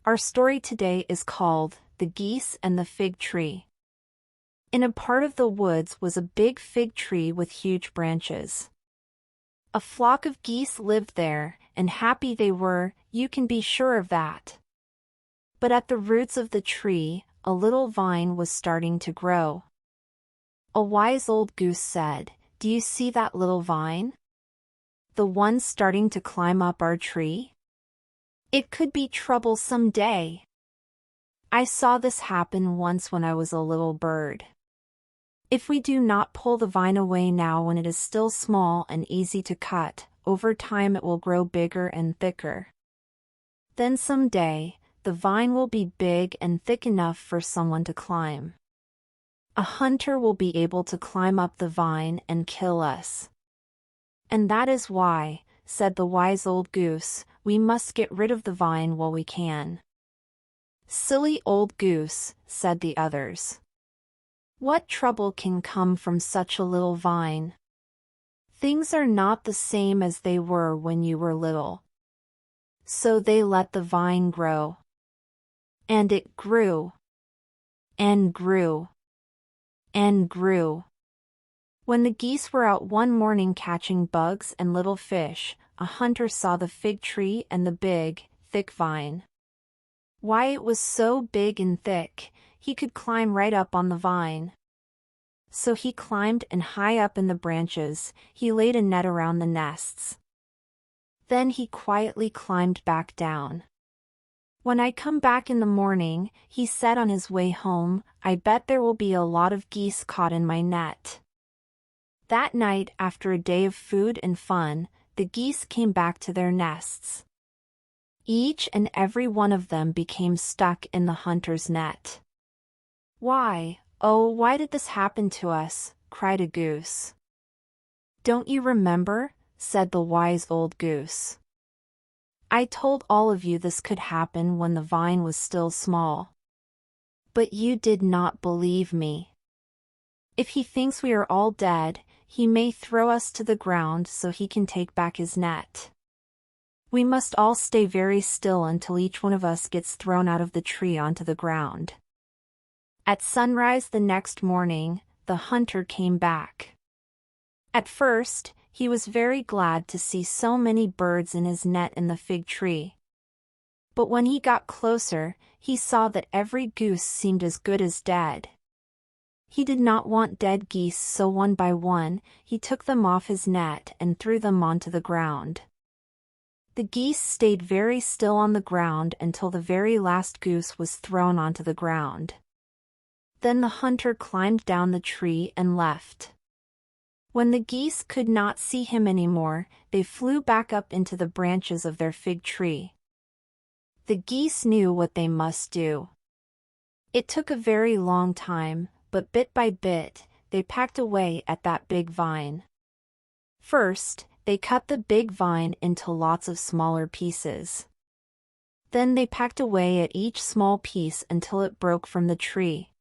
Our story today is called The Geese and the Fig Tree. In a part of the woods was a big fig tree with huge branches. A flock of geese lived there, and happy they were, you can be sure of that. But at the roots of the tree, a little vine was starting to grow. A wise old goose said, "Do you see that little vine? The one starting to climb up our tree? It could be trouble some day. I saw this happen once when I was a little bird. If we do not pull the vine away now when it is still small and easy to cut, over time it will grow bigger and thicker. Then someday, the vine will be big and thick enough for someone to climb. A hunter will be able to climb up the vine and kill us. And that is why," said the wise old goose, "we must get rid of the vine while we can." "Silly old goose," said the others. "What trouble can come from such a little vine? Things are not the same as they were when you were little." So they let the vine grow. And it grew. And grew. And grew. When the geese were out one morning catching bugs and little fish, a hunter saw the fig tree and the big, thick vine. Why, it was so big and thick, he could climb right up on the vine. So he climbed, and high up in the branches, he laid a net around the nests. Then he quietly climbed back down. "When I come back in the morning," he said on his way home, "I bet there will be a lot of geese caught in my net." That night, after a day of food and fun, the geese came back to their nests. Each and every one of them became stuck in the hunter's net. "Why, oh, why did this happen to us?" cried a goose. "Don't you remember?" said the wise old goose. "I told all of you this could happen when the vine was still small. But you did not believe me. If he thinks we are all dead, he may throw us to the ground so he can take back his net. We must all stay very still until each one of us gets thrown out of the tree onto the ground." At sunrise the next morning, the hunter came back. At first, he was very glad to see so many birds in his net in the fig tree. But when he got closer, he saw that every goose seemed as good as dead. He did not want dead geese, so one by one, he took them off his net and threw them onto the ground. The geese stayed very still on the ground until the very last goose was thrown onto the ground. Then the hunter climbed down the tree and left. When the geese could not see him anymore, they flew back up into the branches of their fig tree. The geese knew what they must do. It took a very long time, but bit by bit, they packed away at that big vine. First, they cut the big vine into lots of smaller pieces. Then they packed away at each small piece until it broke from the tree.